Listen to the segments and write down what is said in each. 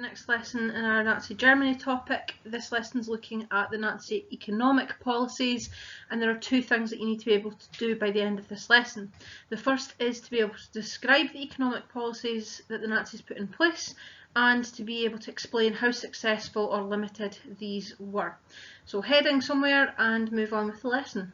the next lesson in our Nazi Germany topic. This lesson is looking at the Nazi economic policies, and there are two things that you need to be able to do by the end of this lesson. The first is to be able to describe the economic policies that the Nazis put in place and to be able to explain how successful or limited these were. So heading somewhere and move on with the lesson.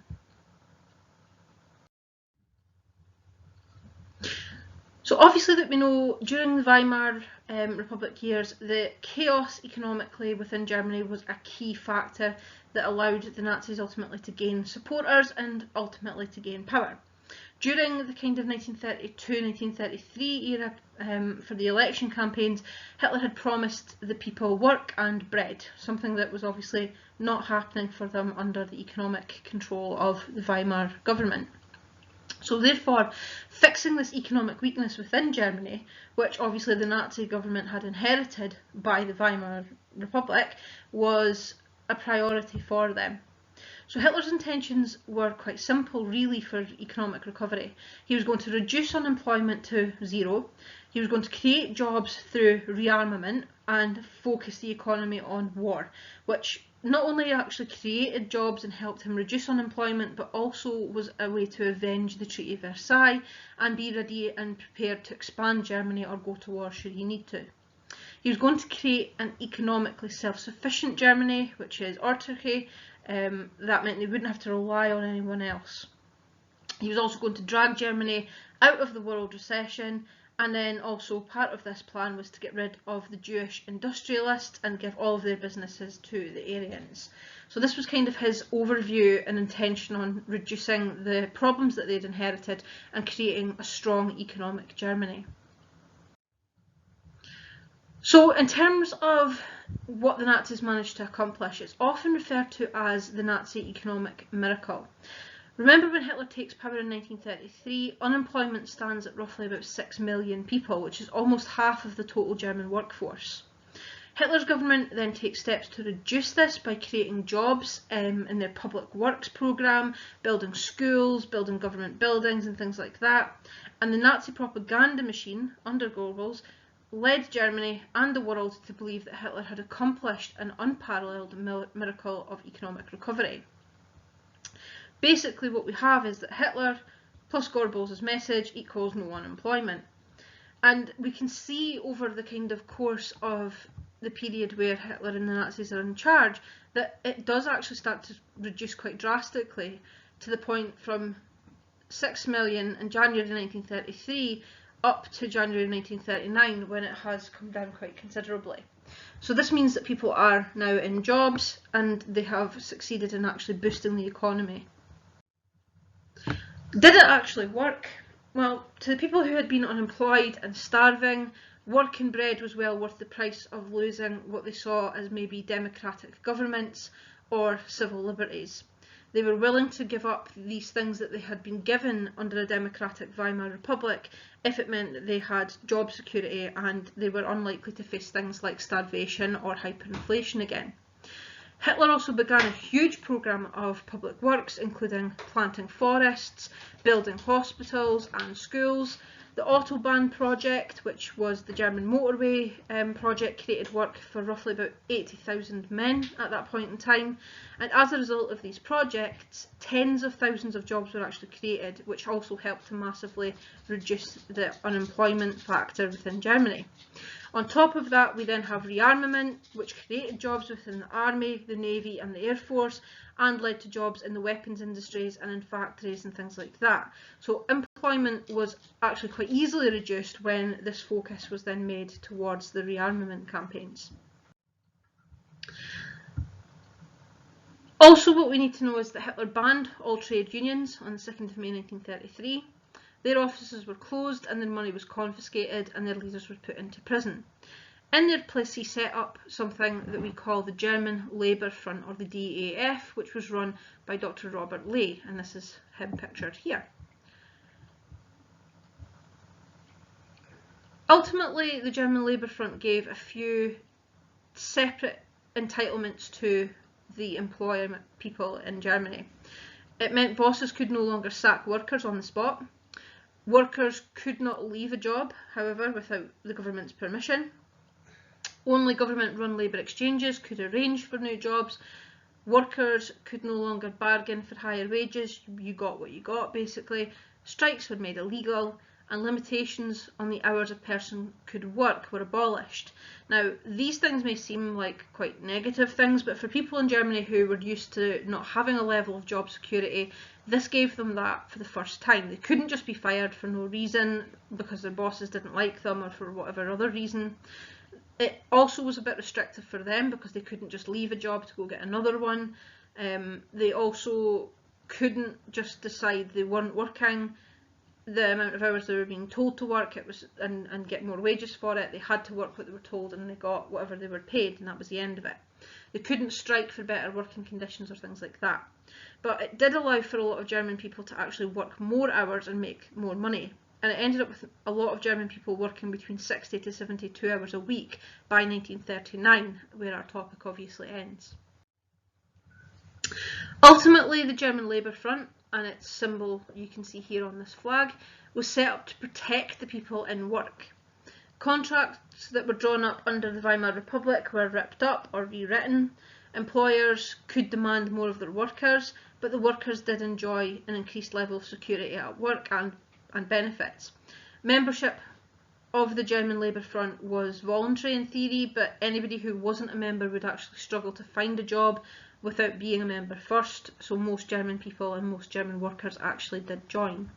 So obviously that we know during the Weimar Republic years, the chaos economically within Germany was a key factor that allowed the Nazis ultimately to gain supporters and ultimately to gain power. During the kind of 1932-1933 era for the election campaigns, Hitler had promised the people work and bread, something that was obviously not happening for them under the economic control of the Weimar government. So therefore, fixing this economic weakness within Germany, which obviously the Nazi government had inherited by the Weimar Republic, was a priority for them. So Hitler's intentions were quite simple really for economic recovery. He was going to reduce unemployment to zero, he was going to create jobs through rearmament and focus the economy on war, which not only actually created jobs and helped him reduce unemployment, but also was a way to avenge the Treaty of Versailles and be ready and prepared to expand Germany or go to war should he need to. He was going to create an economically self-sufficient Germany, which is autarky. That meant they wouldn't have to rely on anyone else. He was also going to drag Germany out of the world recession, and then also part of this plan was to get rid of the Jewish industrialists and give all of their businesses to the Aryans. So this was kind of his overview and intention on reducing the problems that they'd inherited and creating a strong economic Germany. So in terms of what the Nazis managed to accomplish, it's often referred to as the Nazi economic miracle. Remember when Hitler takes power in 1933, unemployment stands at roughly about 6 million people, which is almost half of the total German workforce. Hitler's government then takes steps to reduce this by creating jobs in their public works programme, building schools, building government buildings and things like that. And the Nazi propaganda machine, under Goebbels, led Germany and the world to believe that Hitler had accomplished an unparalleled miracle of economic recovery. Basically what we have is that Hitler plus Goebbels' message equals no unemployment. And we can see over the kind of course of the period where Hitler and the Nazis are in charge that it does actually start to reduce quite drastically, to the point from 6 million in January 1933 up to January 1939 when it has come down quite considerably. So this means that people are now in jobs and they have succeeded in actually boosting the economy. Did it actually work? Well, to the people who had been unemployed and starving, work and bread was well worth the price of losing what they saw as maybe democratic governments or civil liberties. They were willing to give up these things that they had been given under a democratic Weimar Republic if it meant that they had job security and they were unlikely to face things like starvation or hyperinflation again. Hitler also began a huge programme of public works, including planting forests, building hospitals and schools. The Autobahn project, which was the German motorway project, created work for roughly about 80,000 men at that point in time. And as a result of these projects, tens of thousands of jobs were actually created, which also helped to massively reduce the unemployment factor within Germany. On top of that, we then have rearmament, which created jobs within the army, the navy and the air force, and led to jobs in the weapons industries and in factories and things like that. So employment was actually quite easily reduced when this focus was then made towards the rearmament campaigns. Also, what we need to know is that Hitler banned all trade unions on the 2nd of May 1933. Their offices were closed and their money was confiscated and their leaders were put into prison. In their place he set up something that we call the German Labour Front, or the DAF, which was run by Dr. Robert Ley, and this is him pictured here. Ultimately, the German Labour Front gave a few separate entitlements to the employment people in Germany. It meant bosses could no longer sack workers on the spot. Workers could not leave a job, however, without the government's permission. Only government-run labour exchanges could arrange for new jobs. Workers could no longer bargain for higher wages. You got what you got, basically. Strikes were made illegal, and limitations on the hours a person could work were abolished. Now, these things may seem like quite negative things, but for people in Germany who were used to not having a level of job security, this gave them that for the first time. They couldn't just be fired for no reason because their bosses didn't like them or for whatever other reason. It also was a bit restrictive for them because they couldn't just leave a job to go get another one. They also couldn't just decide they weren't working the amount of hours they were being told to work and get more wages for it. They had to work what they were told and they got whatever they were paid, and that was the end of it. They couldn't strike for better working conditions or things like that. But it did allow for a lot of German people to actually work more hours and make more money. And it ended up with a lot of German people working between 60 to 72 hours a week by 1939, where our topic obviously ends. Ultimately, the German Labour Front, and its symbol you can see here on this flag, was set up to protect the people in work. Contracts that were drawn up under the Weimar Republic were ripped up or rewritten. Employers could demand more of their workers, but the workers did enjoy an increased level of security at work and benefits. Membership of the German Labour Front was voluntary in theory, but anybody who wasn't a member would actually struggle to find a job without being a member first, so most German people and most German workers actually did join.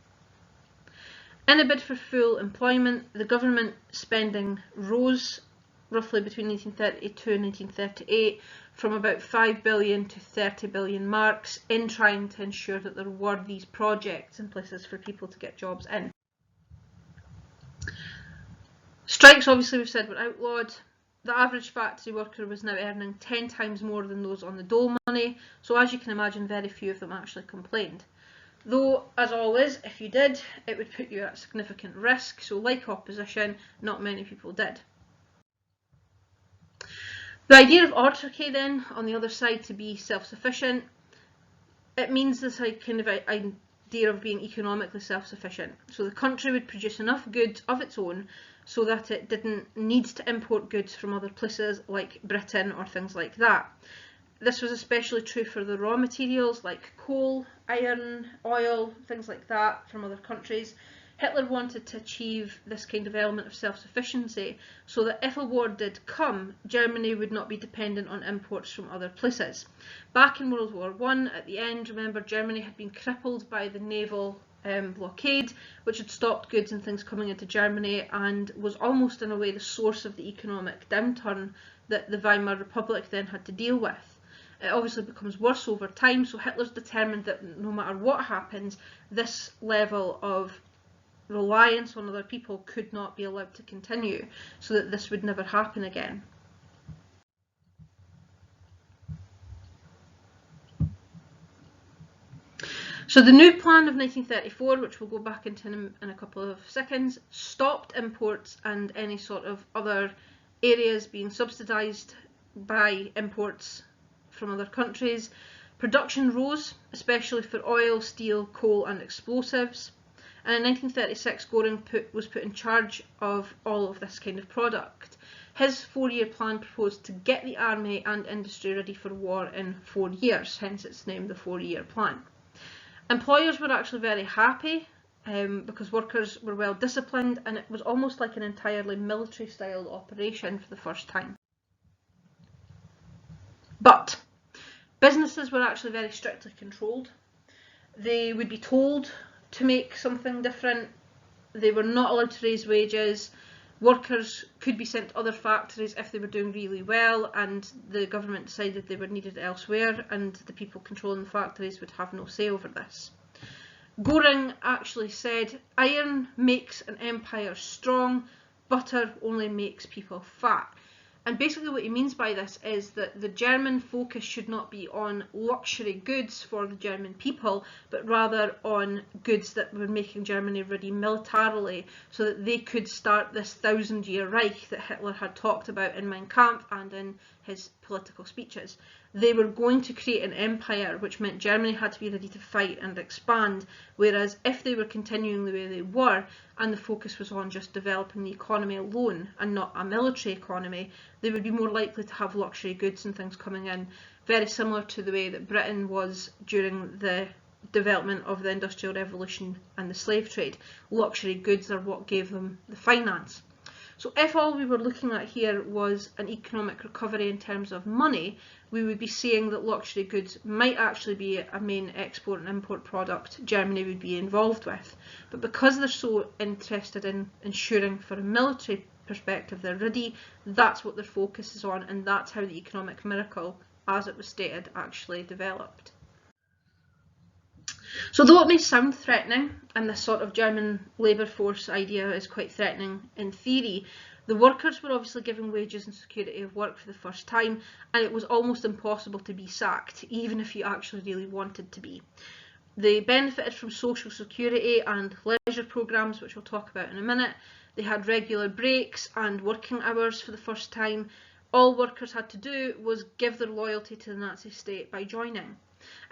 In a bid for full employment, the government spending rose roughly between 1932 and 1938 from about 5 billion to 30 billion marks in trying to ensure that there were these projects and places for people to get jobs in. Strikes, obviously we've said, were outlawed. The average factory worker was now earning 10 times more than those on the dole money, so as you can imagine, very few of them actually complained. Though, as always, if you did, it would put you at significant risk, so like opposition, not many people did. The idea of autarky then, on the other side, to be self-sufficient, it means this kind of idea of being economically self-sufficient. So the country would produce enough goods of its own so that it didn't need to import goods from other places like Britain or things like that. This was especially true for the raw materials like coal, iron, oil, things like that from other countries. Hitler wanted to achieve this kind of element of self-sufficiency so that if a war did come, Germany would not be dependent on imports from other places. Back in World War I, at the end, remember, Germany had been crippled by the naval blockade, which had stopped goods and things coming into Germany and was almost in a way the source of the economic downturn that the Weimar Republic then had to deal with. It obviously becomes worse over time, so Hitler's determined that no matter what happens, this level of reliance on other people could not be allowed to continue, so that this would never happen again. So the new plan of 1934, which we'll go back into in a couple of seconds, stopped imports and any sort of other areas being subsidised by imports from other countries. Production rose, especially for oil, steel, coal and explosives. And in 1936, Göring was put in charge of all of this kind of product. His 4-year plan proposed to get the army and industry ready for war in 4 years, hence it's named the Fouryear plan. Employers were actually very happy because workers were well disciplined, and it was almost like an entirely military style operation for the first time. But businesses were actually very strictly controlled. They would be told to make something different. They were not allowed to raise wages. Workers could be sent to other factories if they were doing really well and the government decided they were needed elsewhere, and the people controlling the factories would have no say over this. Göring actually said, "Iron makes an empire strong, butter only makes people fat." And basically what he means by this is that the German focus should not be on luxury goods for the German people, but rather on goods that were making Germany ready militarily so that they could start this 1,000-year Reich that Hitler had talked about in Mein Kampf and in his political speeches. They were going to create an empire, which meant Germany had to be ready to fight and expand, whereas if they were continuing the way they were, and the focus was on just developing the economy alone and not a military economy, they would be more likely to have luxury goods and things coming in, very similar to the way that Britain was during the development of the Industrial Revolution and the slave trade. Luxury goods are what gave them the finance. So if all we were looking at here was an economic recovery in terms of money, we would be saying that luxury goods might actually be a main export and import product Germany would be involved with. But because they're so interested in ensuring for a military perspective they're ready, that's what their focus is on, and that's how the economic miracle, as it was stated, actually developed. So though it may sound threatening, and this sort of German labour force idea is quite threatening in theory, the workers were obviously given wages and security of work for the first time, and it was almost impossible to be sacked, even if you actually really wanted to be. They benefited from social security and leisure programmes, which we'll talk about in a minute. They had regular breaks and working hours for the first time. All workers had to do was give their loyalty to the Nazi state by joining.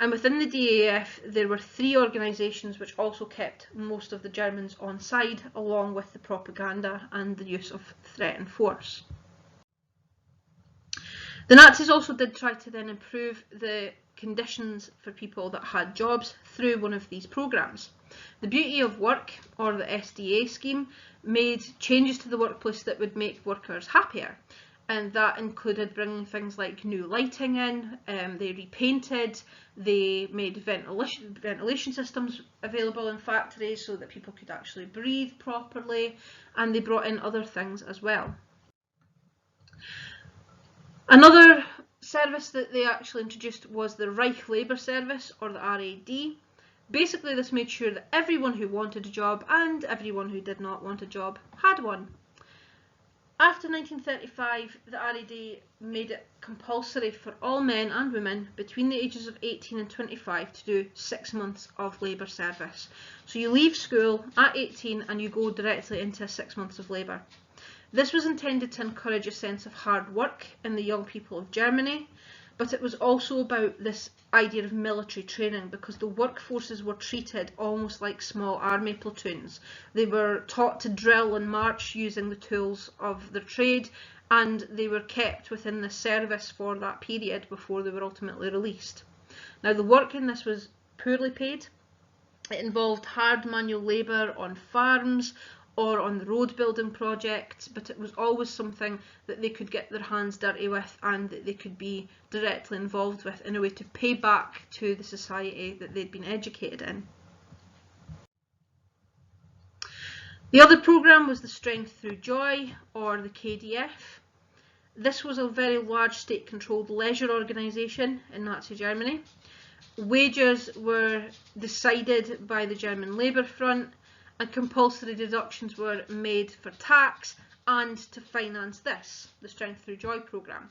And within the DAF, there were 3 organisations which also kept most of the Germans on side, along with the propaganda and the use of threat and force. The Nazis also did try to then improve the conditions for people that had jobs through one of these programmes. The Beauty of Work, or the SDA scheme, made changes to the workplace that would make workers happier. And that included bringing things like new lighting in, they repainted, they made ventilation systems available in factories so that people could actually breathe properly, and they brought in other things as well. Another service that they actually introduced was the Reich Labour Service, or the RAD. Basically, this made sure that everyone who wanted a job and everyone who did not want a job had one. After 1935, the RAD made it compulsory for all men and women between the ages of 18 and 25 to do 6 months of labour service. So you leave school at 18 and you go directly into 6 months of labour. This was intended to encourage a sense of hard work in the young people of Germany, but it was also about this idea of military training, because the workforces were treated almost like small army platoons. They were taught to drill and march using the tools of their trade, and they were kept within the service for that period before they were ultimately released. Now, the work in this was poorly paid. It involved hard manual labour on farms or on the road building projects, but it was always something that they could get their hands dirty with and that they could be directly involved with in a way to pay back to the society that they'd been educated in. The other programme was the Strength Through Joy, or the KDF. This was a very large state-controlled leisure organisation in Nazi Germany. Wages were decided by the German Labour Front, and compulsory deductions were made for tax and to finance this, the Strength Through Joy programme.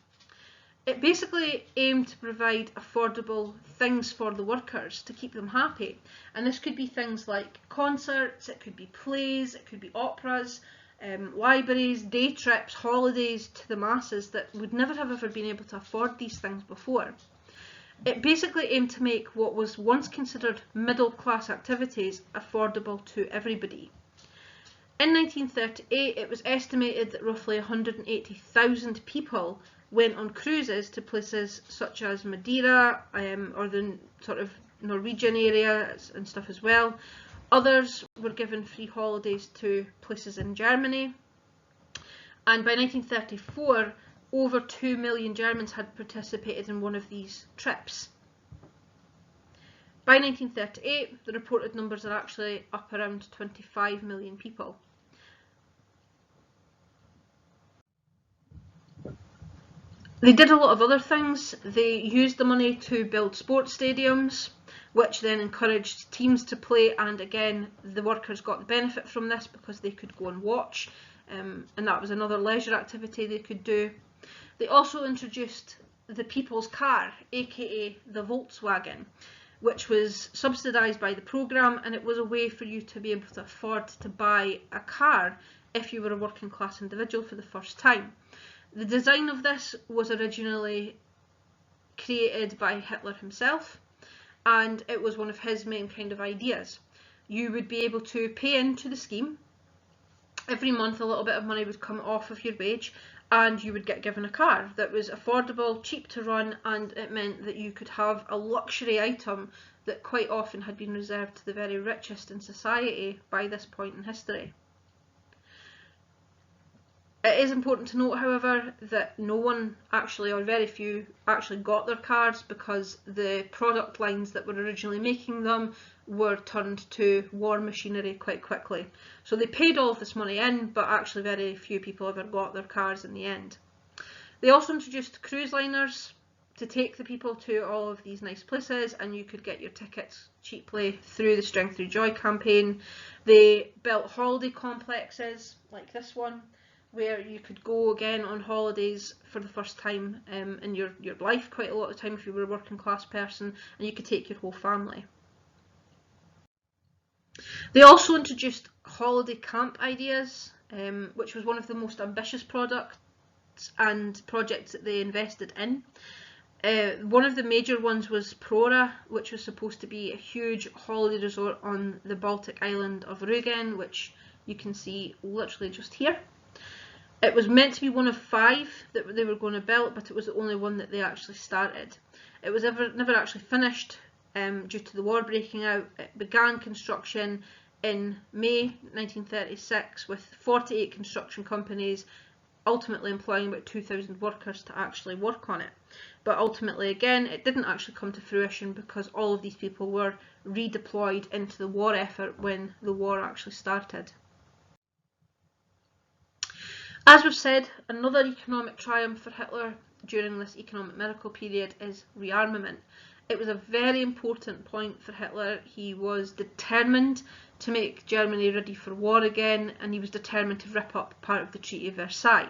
It basically aimed to provide affordable things for the workers to keep them happy, and this could be things like concerts, it could be plays, it could be operas, libraries, day trips, holidays to the masses that would never have ever been able to afford these things before. It basically aimed to make what was once considered middle-class activities affordable to everybody. In 1938, it was estimated that roughly 180,000 people went on cruises to places such as Madeira, or the sort of Norwegian area and stuff as well. Others were given free holidays to places in Germany. And by 1934, over 2 million Germans had participated in one of these trips. By 1938, the reported numbers are actually up around 25 million people. They did a lot of other things. They used the money to build sports stadiums, which then encouraged teams to play, and again, the workers got the benefit from this because they could go and watch, and that was another leisure activity they could do. They also introduced the people's car, aka the Volkswagen, which was subsidised by the programme, and it was a way for you to be able to afford to buy a car if you were a working class individual for the first time. The design of this was originally created by Hitler himself, and it was one of his main kind of ideas. You would be able to pay into the scheme. Every month a little bit of money would come off of your wage, and you would get given a car that was affordable, cheap to run, and it meant that you could have a luxury item that quite often had been reserved to the very richest in society by this point in history. It is important to note, however, that no one actually, or very few, actually got their cars, because the product lines that were originally making them were turned to war machinery quite quickly. So they paid all of this money in, but actually very few people ever got their cars in the end. They also introduced cruise liners to take the people to all of these nice places, and you could get your tickets cheaply through the Strength Through Joy campaign. They built holiday complexes like this one, where you could go again on holidays for the first time in your life, quite a lot of time if you were a working class person, and you could take your whole family. They also introduced holiday camp ideas, which was one of the most ambitious products and projects that they invested in. One of the major ones was Fouryear, which was supposed to be a huge holiday resort on the Baltic island of Rügen, which you can see literally just here. It was meant to be one of 5 that they were going to build, but it was the only one that they actually started. It was never actually finished due to the war breaking out. It began construction in May 1936 with 48 construction companies, ultimately employing about 2,000 workers to actually work on it. But ultimately, again, it didn't actually come to fruition because all of these people were redeployed into the war effort when the war actually started. As we've said, another economic triumph for Hitler during this economic miracle period is rearmament. It was a very important point for Hitler. He was determined to make Germany ready for war again, and he was determined to rip up part of the Treaty of Versailles.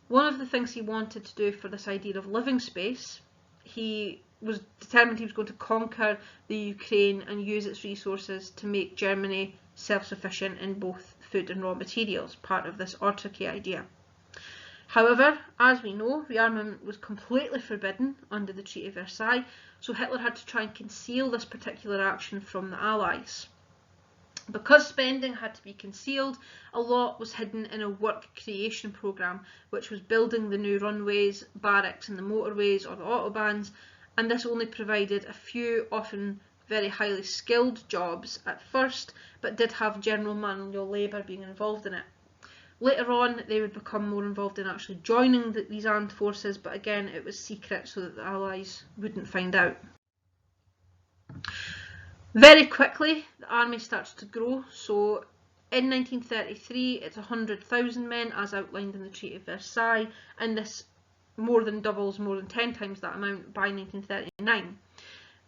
One of the things he wanted to do for this idea of living space, he was determined he was going to conquer the Ukraine and use its resources to make Germany self-sufficient in both food and raw materials, part of this autarky idea. However, as we know, rearmament was completely forbidden under the Treaty of Versailles, so Hitler had to try and conceal this particular action from the Allies. Because spending had to be concealed, a lot was hidden in a work creation programme, which was building the new runways, barracks and the motorways or the autobahns, and this only provided a few, often very highly skilled jobs at first, but did have general manual labour being involved in it. Later on, they would become more involved in actually joining these armed forces, but again, it was secret so that the Allies wouldn't find out. Very quickly, the army starts to grow. So in 1933, it's 100,000 men, as outlined in the Treaty of Versailles, and this more than doubles, more than 10 times that amount by 1939.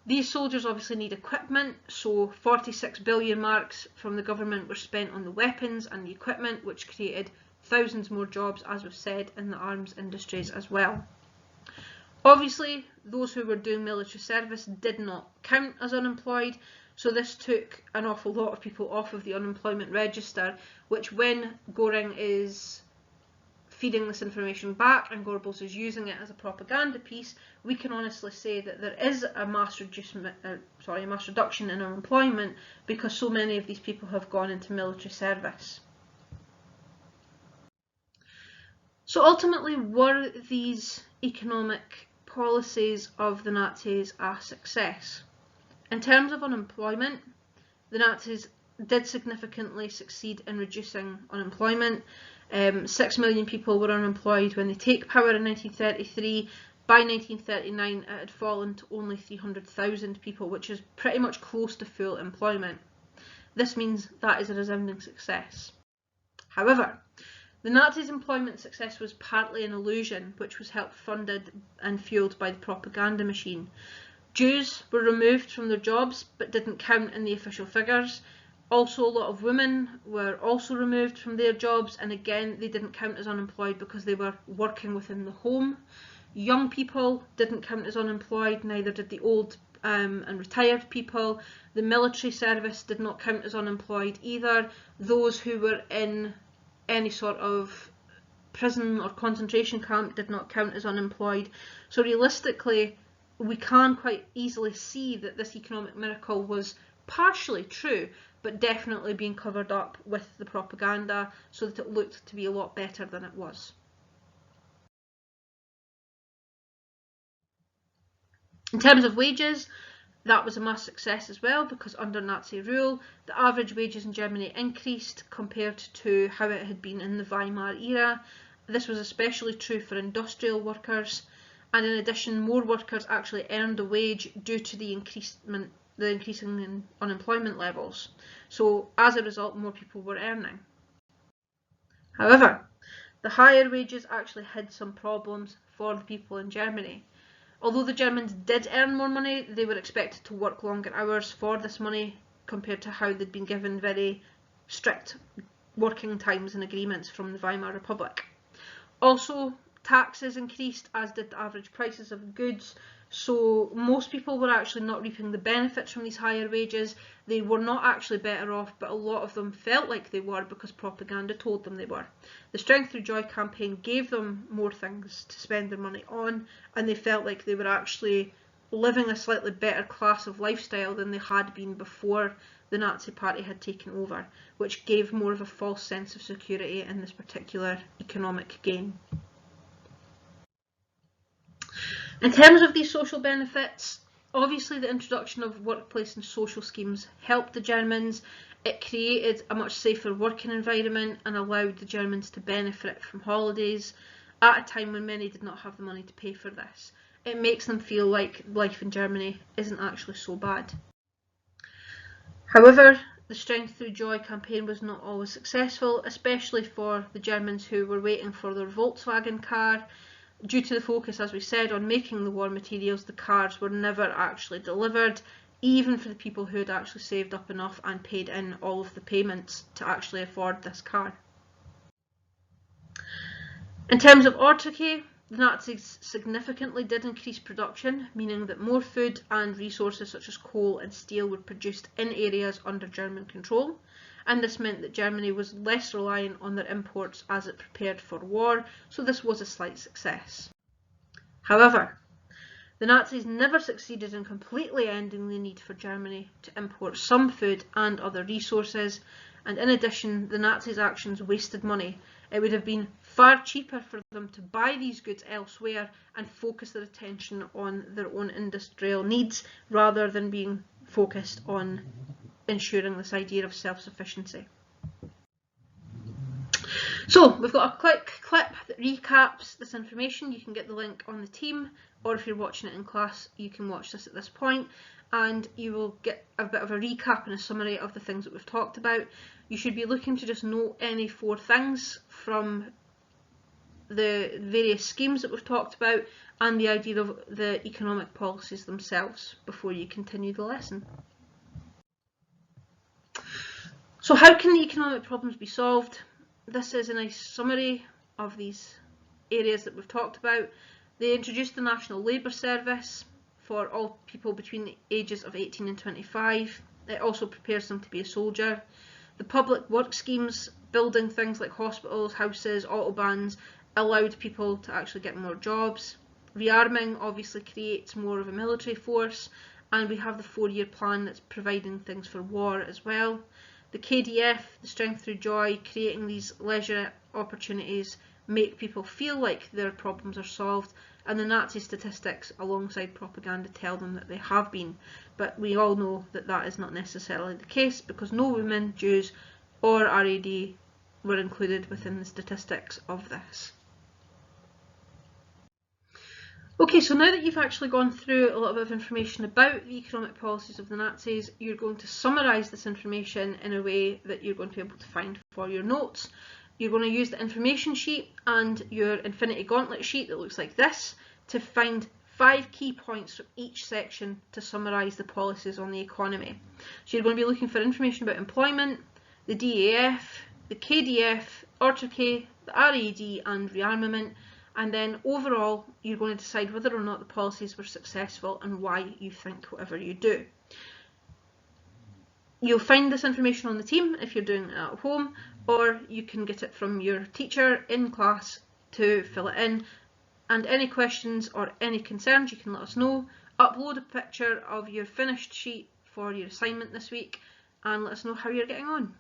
These soldiers obviously need equipment, so 46 billion marks from the government were spent on the weapons and the equipment, which created thousands more jobs, as we've said, in the arms industries as well. Obviously, those who were doing military service did not count as unemployed, so this took an awful lot of people off of the unemployment register, which when Göring is feeding this information back and Goebbels is using it as a propaganda piece, we can honestly say that there is a mass reduction in unemployment because so many of these people have gone into military service. So ultimately, were these economic policies of the Nazis a success? In terms of unemployment, the Nazis did significantly succeed in reducing unemployment. 6 million people were unemployed when they take power in 1933. By 1939, it had fallen to only 300,000 people, which is pretty much close to full employment. This means that is a resounding success. However, the Nazis' employment success was partly an illusion, which was helped funded and fueled by the propaganda machine. Jews were removed from their jobs but didn't count in the official figures. Also, a lot of women were also removed from their jobs, and again, they didn't count as unemployed because they were working within the home. Young people didn't count as unemployed, neither did the old and retired people. The military service did not count as unemployed either. Those who were in any sort of prison or concentration camp did not count as unemployed. So realistically, we can quite easily see that this economic miracle was partially true, but definitely being covered up with the propaganda so that it looked to be a lot better than it was. In terms of wages, that was a mass success as well, because under Nazi rule, the average wages in Germany increased compared to how it had been in the Weimar era. This was especially true for industrial workers, and in addition, more workers actually earned a wage due to the increasing in unemployment levels. So as a result, more people were earning. However, the higher wages actually hid some problems for the people in Germany. Although the Germans did earn more money, they were expected to work longer hours for this money compared to how they'd been given very strict working times and agreements from the Weimar Republic. Also, taxes increased, as did the average prices of goods, so most people were actually not reaping the benefits from these higher wages. They were not actually better off, but a lot of them felt like they were because propaganda told them they were. The Strength Through Joy campaign gave them more things to spend their money on, and they felt like they were actually living a slightly better class of lifestyle than they had been before the Nazi Party had taken over, which gave more of a false sense of security in this particular economic gain. In terms of these social benefits, obviously the introduction of workplace and social schemes helped the Germans. It created a much safer working environment and allowed the Germans to benefit from holidays at a time when many did not have the money to pay for this. It makes them feel like life in Germany isn't actually so bad. However, the Strength Through Joy campaign was not always successful, especially for the Germans who were waiting for their Volkswagen car. Due to the focus, as we said, on making the war materials, the cars were never actually delivered, even for the people who had actually saved up enough and paid in all of the payments to actually afford this car. In terms of autarky, the Nazis significantly did increase production, meaning that more food and resources such as coal and steel were produced in areas under German control, and this meant that Germany was less reliant on their imports as it prepared for war, so this was a slight success. However, the Nazis never succeeded in completely ending the need for Germany to import some food and other resources, and in addition, the Nazis' actions wasted money. It would have been far cheaper for them to buy these goods elsewhere and focus their attention on their own industrial needs rather than being focused on ensuring this idea of self-sufficiency. So we've got a quick clip that recaps this information. You can get the link on the team, or if you're watching it in class, you can watch this at this point, and you will get a bit of a recap and a summary of the things that we've talked about. You should be looking to just note any 4 things from the various schemes that we've talked about and the idea of the economic policies themselves before you continue the lesson. So how can the economic problems be solved? This is a nice summary of these areas that we've talked about. They introduced the National Labour Service for all people between the ages of 18 and 25. It also prepares them to be a soldier. The public work schemes, building things like hospitals, houses, autobahns, allowed people to actually get more jobs. Rearming obviously creates more of a military force, and we have the 4-year plan that's providing things for war as well. The KDF, the Strength Through Joy, creating these leisure opportunities make people feel like their problems are solved, and the Nazi statistics alongside propaganda tell them that they have been, but we all know that that is not necessarily the case because no women, Jews or RAD were included within the statistics of this. Okay, so now that you've actually gone through a little bit of information about the economic policies of the Nazis, you're going to summarise this information in a way that you're going to be able to find for your notes. You're going to use the information sheet and your Infinity Gauntlet sheet that looks like this to find 5 key points from each section to summarise the policies on the economy. So you're going to be looking for information about employment, the DAF, the KDF, autarky, the RAD and rearmament, and then overall you're going to decide whether or not the policies were successful and why you think whatever you do. You'll find this information on the team if you're doing it at home, or you can get it from your teacher in class to fill it in. And any questions or any concerns, you can let us know, Upload a picture of your finished sheet for your assignment this week and let us know how you're getting on.